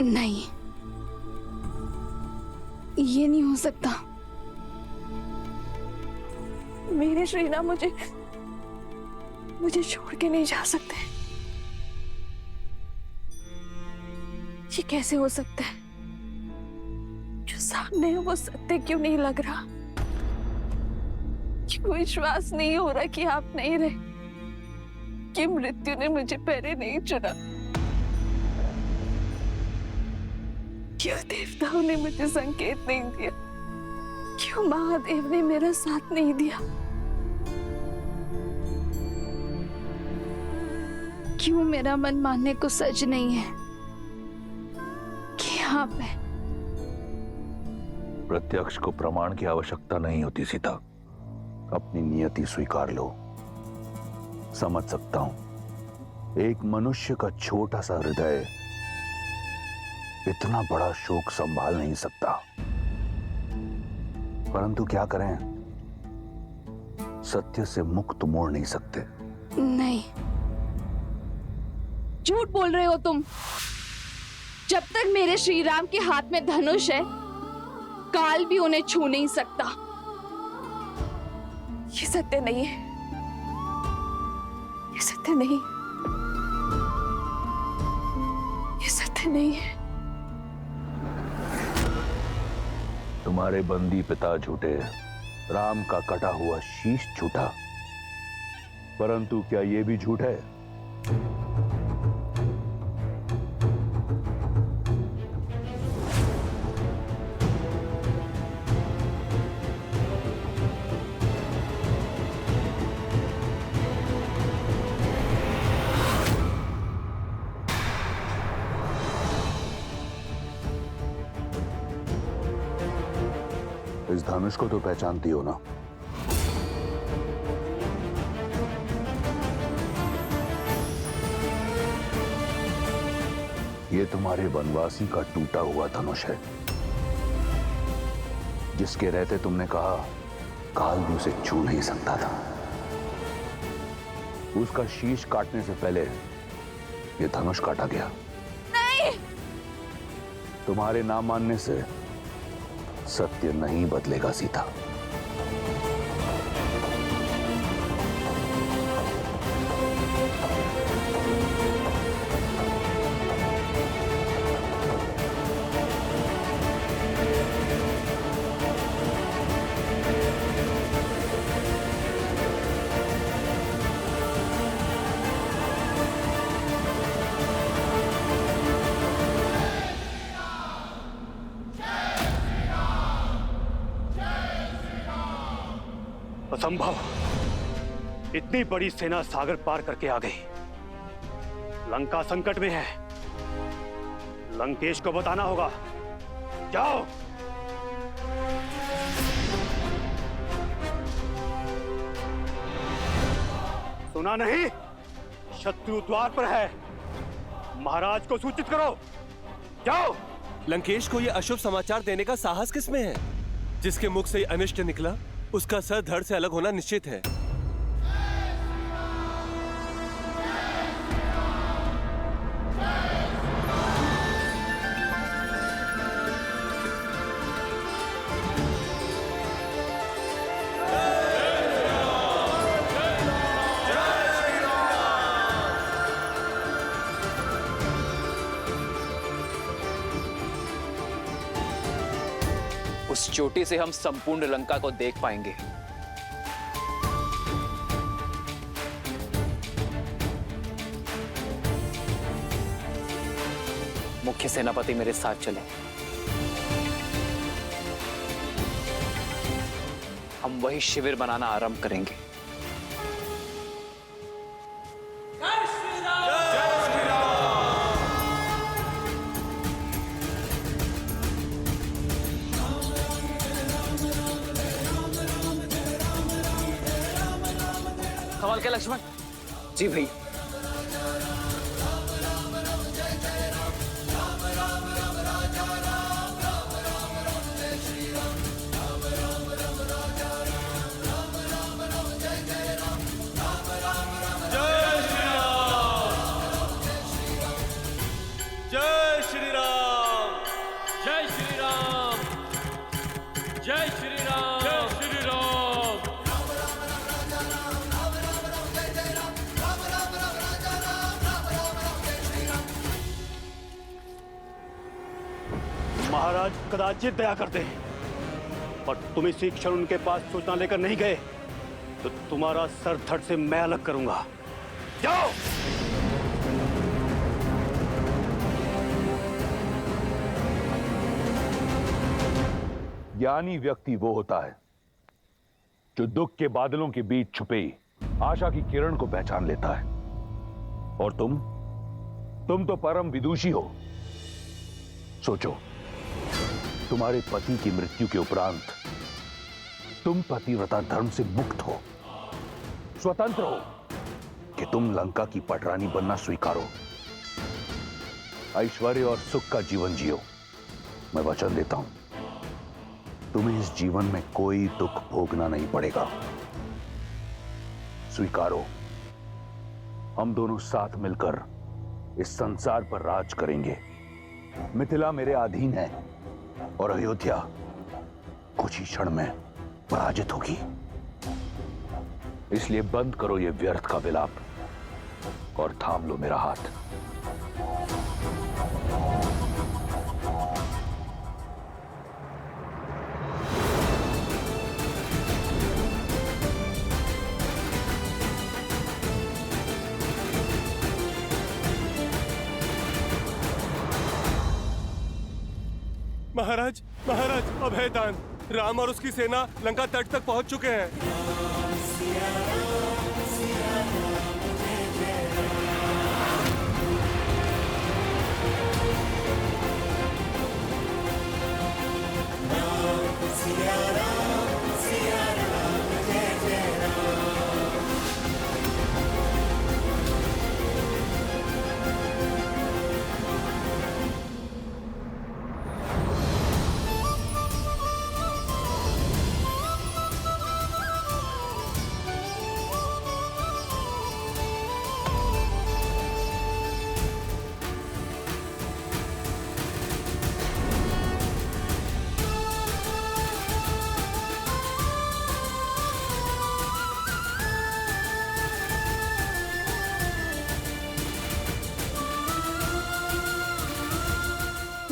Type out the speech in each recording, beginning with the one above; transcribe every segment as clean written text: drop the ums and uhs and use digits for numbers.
नहीं, ये नहीं हो सकता। मेरे श्री राम मुझे छोड़ के नहीं जा सकते। ये कैसे हो सकता है? जो सामने है वो सत्य क्यों नहीं लग रहा? क्यों विश्वास नहीं हो रहा कि आप नहीं रहे, कि मृत्यु ने मुझे पहले नहीं चुना? क्यों देवताओं ने मुझे संकेत नहीं दिया? क्यों महादेव ने मेरा साथ नहीं दिया? क्यों मेरा मन मानने को सच नहीं है कि आप हैं? प्रत्यक्ष को प्रमाण की आवश्यकता नहीं होती सीता। अपनी नियति स्वीकार लो। समझ सकता हूं, एक मनुष्य का छोटा सा हृदय इतना बड़ा शोक संभाल नहीं सकता, परंतु क्या करें, सत्य से मुक्त मोड़ नहीं सकते। नहीं, झूठ बोल रहे हो तुम। जब तक मेरे श्री राम के हाथ में धनुष है, काल भी उन्हें छू नहीं सकता। ये सत्य नहीं है, ये सत्य नहीं, ये सत्य नहीं है। तुम्हारे बंदी पिता झूठे, राम का कटा हुआ शीश झूठा, परंतु क्या यह भी झूठ है? इस धनुष को तो पहचानती हो ना? ये तुम्हारे वनवासी का टूटा हुआ धनुष है, जिसके रहते तुमने कहा काल भी उसे छू नहीं सकता था। उसका शीश काटने से पहले ये धनुष काटा गया। नहीं! तुम्हारे ना मानने से सत्य नहीं बदलेगा सीता। असंभव! इतनी बड़ी सेना सागर पार करके आ गई। लंका संकट में है। लंकेश को बताना होगा। जाओ। सुना नहीं? शत्रु द्वार पर है। महाराज को सूचित करो। जाओ। लंकेश को यह अशुभ समाचार देने का साहस किसमें है? जिसके मुख से अनिष्ट निकला, उसका सर धड़ से अलग होना निश्चित है। उस चोटी से हम संपूर्ण लंका को देख पाएंगे। मुख्य सेनापति मेरे साथ चले। हम वही शिविर बनाना आरंभ करेंगे। संभाल के लक्ष्मण। जी भाई। जय श्री राम। जय श्री राम, जय श्री राम। महाराज कदाचित दया करते हैं, पर तुम इसी क्षण उनके पास सूचना लेकर नहीं गए तो तुम्हारा सर धड़ से मैं अलग करूंगा। जाओ। ज्ञानी व्यक्ति वो होता है जो दुख के बादलों के बीच छुपे आशा की किरण को पहचान लेता है। और तुम तो परम विदुषी हो। सोचो, तुम्हारे पति की मृत्यु के उपरांत तुम पतिव्रता धर्म से मुक्त हो, स्वतंत्र हो कि तुम लंका की पटरानी बनना स्वीकारो, ऐश्वर्य और सुख का जीवन जियो। मैं वचन देता हूं, तुम्हें इस जीवन में कोई दुख भोगना नहीं पड़ेगा। स्वीकारो, हम दोनों साथ मिलकर इस संसार पर राज करेंगे। मिथिला मेरे अधीन है और अयोध्या कुछ ही क्षण में पराजित होगी। इसलिए बंद करो ये व्यर्थ का विलाप और थाम लो मेरा हाथ। महाराज, महाराज, अभयदान। राम और उसकी सेना लंका तट तक पहुंच चुके हैं।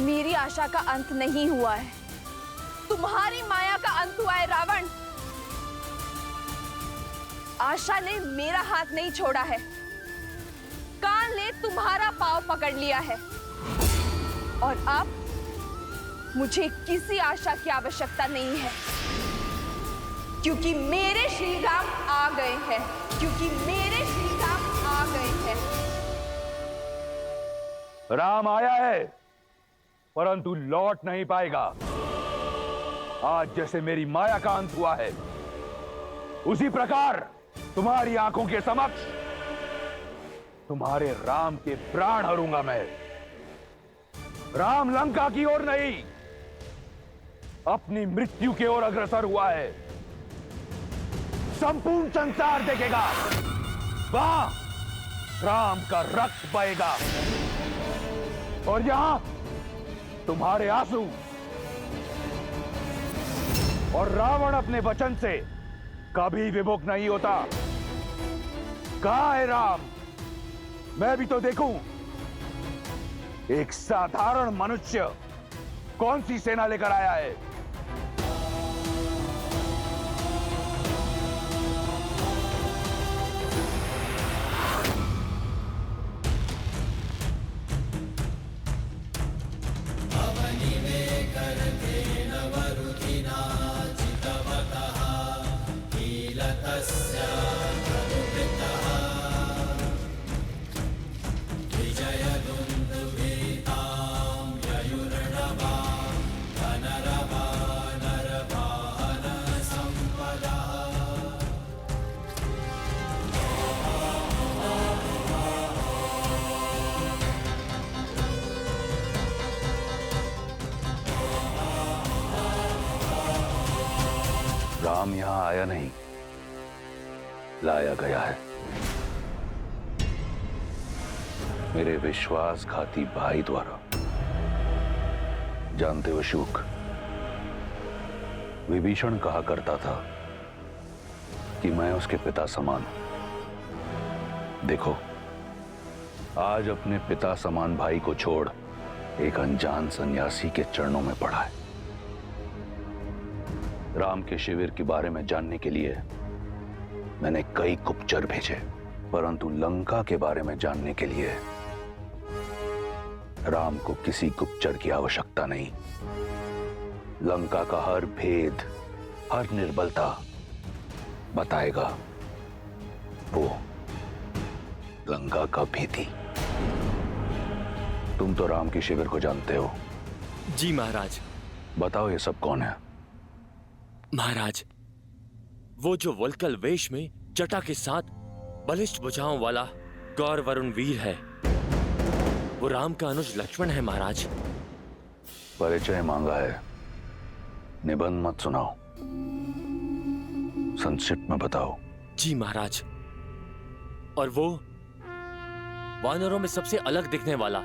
मेरी आशा का अंत नहीं हुआ है, तुम्हारी माया का अंत हुआ है रावण। आशा ने मेरा हाथ नहीं छोड़ा है, काल ने तुम्हारा पांव पकड़ लिया है। और अब मुझे किसी आशा की आवश्यकता नहीं है, क्योंकि मेरे श्री राम आ गए हैं, क्योंकि मेरे श्री राम आ गए हैं। राम आया है, परंतु लौट नहीं पाएगा। आज जैसे मेरी माया का अंत हुआ है, उसी प्रकार तुम्हारी आंखों के समक्ष तुम्हारे राम के प्राण हरूंगा मैं। राम लंका की ओर नहीं, अपनी मृत्यु की ओर अग्रसर हुआ है। संपूर्ण संसार देखेगा, वहां राम का रक्त बहेगा और यहां तुम्हारे आंसू। और रावण अपने वचन से कभी विमुख नहीं होता। कहां है राम? मैं भी तो देखूं। एक साधारण मनुष्य कौन सी सेना लेकर आया है? राम यहां आया नहीं, लाया गया है। मेरे विश्वासघाती भाई द्वारा। जानते हो शुक, विभीषण कहा करता था कि मैं उसके पिता समान हूं। देखो, आज अपने पिता समान भाई को छोड़ एक अनजान सन्यासी के चरणों में पड़ा है। राम के शिविर के बारे में जानने के लिए मैंने कई गुप्तचर भेजे, परंतु लंका के बारे में जानने के लिए राम को किसी गुप्तचर की आवश्यकता नहीं। लंका का हर भेद, हर निर्बलता बताएगा वो लंका का भेदी। तुम तो राम के शिविर को जानते हो। जी महाराज। बताओ ये सब कौन है? महाराज, वो जो वल्कल वेश में जटा के साथ बलिष्ठ भुजाओं वाला गौर वरुण वीर है, वो राम का अनुज लक्ष्मण है महाराज। परिचय मांगा है, निबंध मत सुनाओ, संक्षिप्त में बताओ। जी महाराज। और वो वानरों में सबसे अलग दिखने वाला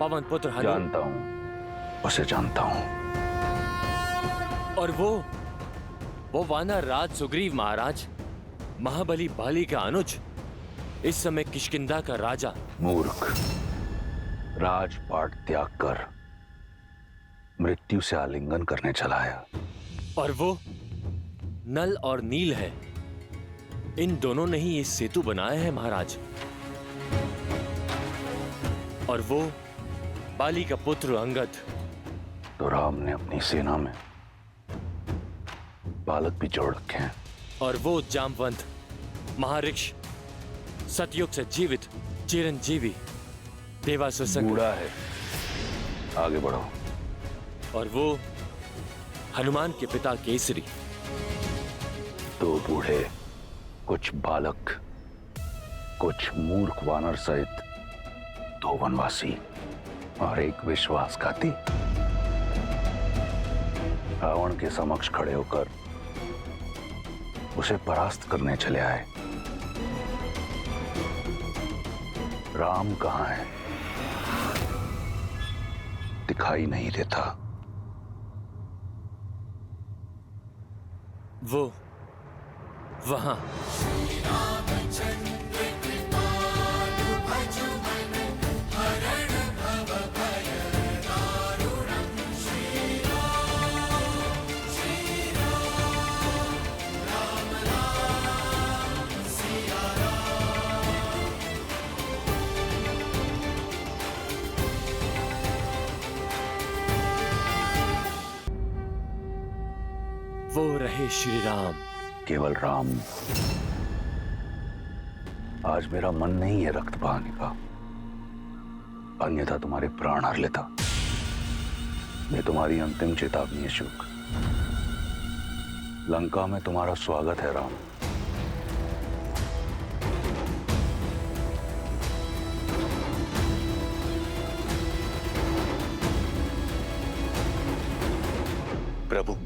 पवन पुत्र हनुमान। जानता हूं, उसे जानता हूं। और वो वानर राज सुग्रीव महाराज, महाबली बाली का अनुज, इस समय किष्किंधा का राजा। मूर्ख, राजपाट त्याग कर मृत्यु से आलिंगन करने चला है। और वो नल और नील है, इन दोनों ने ही ये सेतु बनाया है महाराज। और वो बाली का पुत्र अंगद। तो राम ने अपनी सेना में बालक भी जोड़ रखे हैं। और वो जामवंत महाऋषि, सतयुग से जीवित चिरंजीवी देवासुर संग। बूढ़ा है, आगे बढ़ो। और वो हनुमान के पिता केसरी। दो बूढ़े, कुछ बालक, कुछ मूर्ख वानर सहित दो वनवासी और एक विश्वासघाती रावण के समक्ष खड़े होकर उसे परास्त करने चले आए। राम कहां है? दिखाई नहीं देता। वो वहां। वो रहे श्री राम। केवल राम। आज मेरा मन नहीं है रक्त बहाने का, अन्यथा तुम्हारे प्राण हर लेता। ये तुम्हारी अंतिम चेतावनी है शुक। लंका में तुम्हारा स्वागत है राम। प्रभु,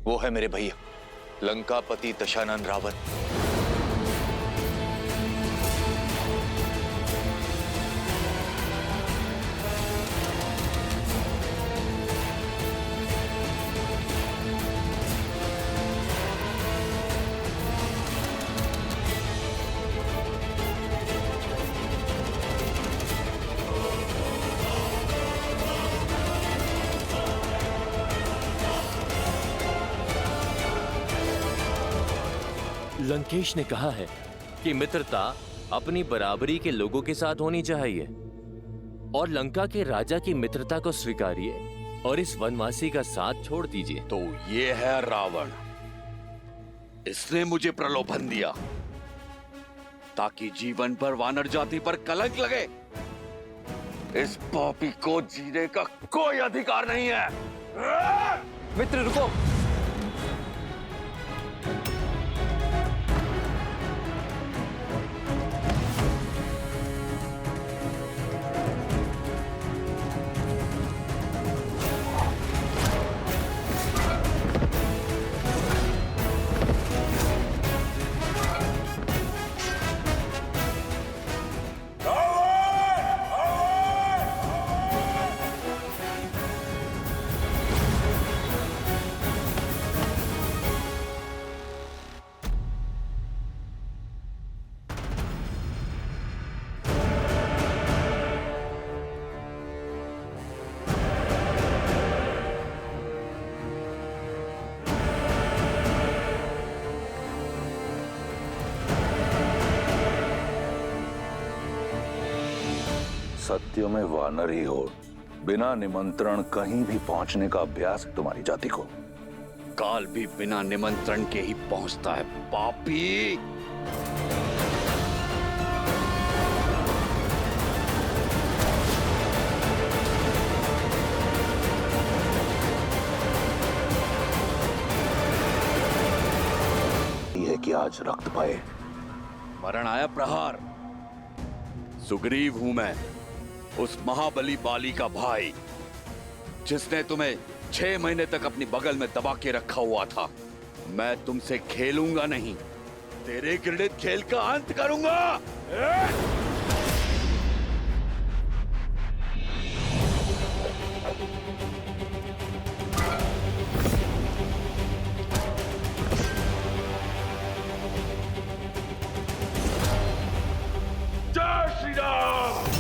वो है मेरे भैया लंकापति दशानन रावण। लंकेश ने कहा है कि मित्रता अपनी बराबरी के लोगों के साथ होनी चाहिए, और लंका के राजा की मित्रता को स्वीकारिए और इस वनवासी का साथ छोड़ दीजिए। तो ये है रावण। इसने मुझे प्रलोभन दिया ताकि जीवन पर वानर जाति पर कलंक लगे। इस पापी को जीने का कोई अधिकार नहीं है। मित्र रुको। सत्य में वानर ही हो, बिना निमंत्रण कहीं भी पहुंचने का अभ्यास है तुम्हारी जाति को। काल भी बिना निमंत्रण के ही पहुंचता है, पापी। ये है कि आज रक्त पाए। मरण आया प्रहार। सुग्रीव हूं मैं, उस महाबली बाली का भाई, जिसने तुम्हें 6 महीने तक अपनी बगल में दबा के रखा हुआ था। मैं तुमसे खेलूंगा नहीं, तेरे घृणित खेल का अंत करूंगा। जय श्री राम।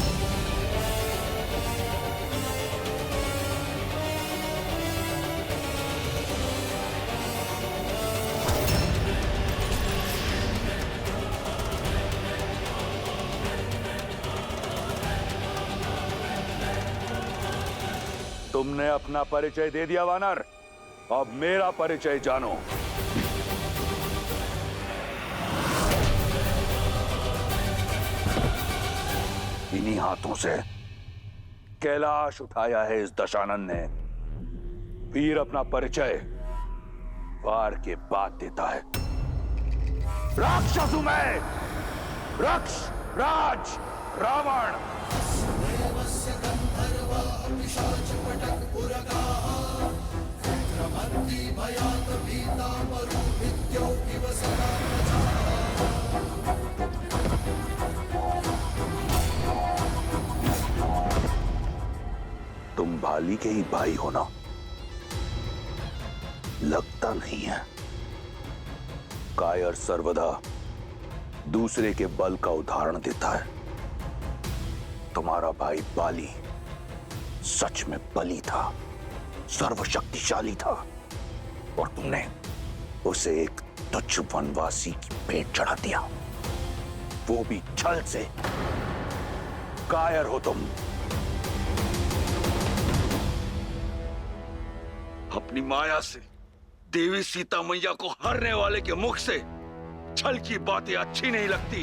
तुमने अपना परिचय दे दिया वानर, अब मेरा परिचय जानो। इन्हीं हाथों से कैलाश उठाया है इस दशानन ने। वीर अपना परिचय वार के बाद देता है। राक्षस हूं मैं, रक्ष राज रावण। तुम भाली के ही भाई हो ना? लगता नहीं है। कायर सर्वदा दूसरे के बल का उदाहरण देता है। तुम्हारा भाई बाली सच में बली था, सर्वशक्तिशाली था, और तुमने उसे एक तुच्छ वनवासी की भेंट चढ़ा दिया, वो भी छल से। कायर हो तुम। अपनी माया से देवी सीता मैया को हरने वाले के मुख से छल की बातें अच्छी नहीं लगती।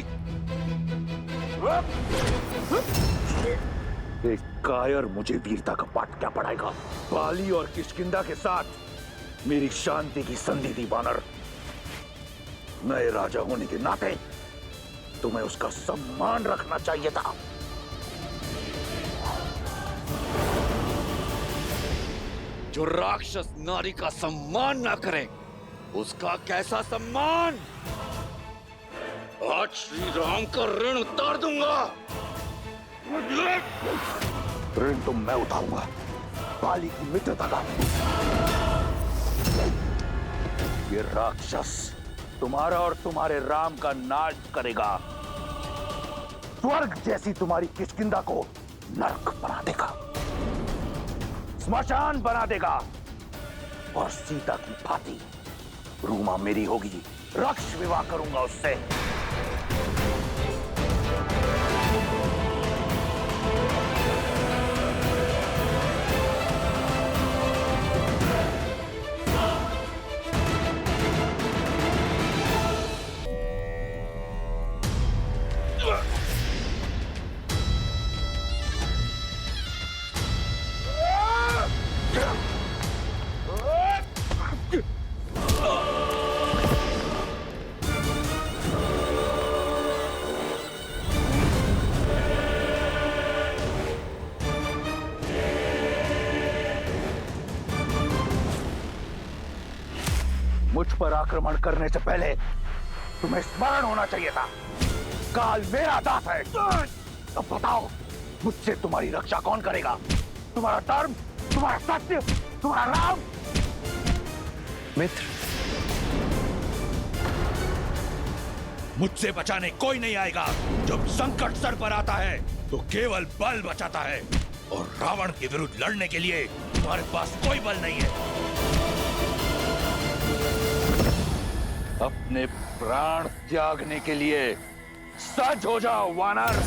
एक कायर मुझे वीरता का पाठ क्या पढ़ाएगा? बाली और किष्किंधा के साथ मेरी शांति की संधि थी वानर। नए राजा होने के नाते तुम्हें उसका सम्मान रखना चाहिए था। जो राक्षस नारी का सम्मान ना करे, उसका कैसा सम्मान? आज श्री राम का ऋण उतार दूंगा। ऋण तो मैं उठाऊंगा, बाली की मित्रता का। ये राक्षस तुम्हारा और तुम्हारे राम का नाश करेगा। स्वर्ग जैसी तुम्हारी किष्किंधा को नरक बना देगा, स्मशान बना देगा, और सीता की भांति रूमा मेरी होगी। रक्ष विवाह करूंगा उससे। मुझ पर आक्रमण करने से पहले तुम्हें स्मरण होना चाहिए था, काल मेरा दास है। अब बताओ, मुझसे तुम्हारी रक्षा कौन करेगा? तुम्हारा धर्म, तुम्हारा सत्य, तुम्हारा राम? मित्र, मुझसे बचाने कोई नहीं आएगा। जब संकट सर पर आता है तो केवल बल बचाता है, और रावण के विरुद्ध लड़ने के लिए तुम्हारे पास कोई बल नहीं है। अपने प्राण त्यागने के लिए सज हो जाओ वानर।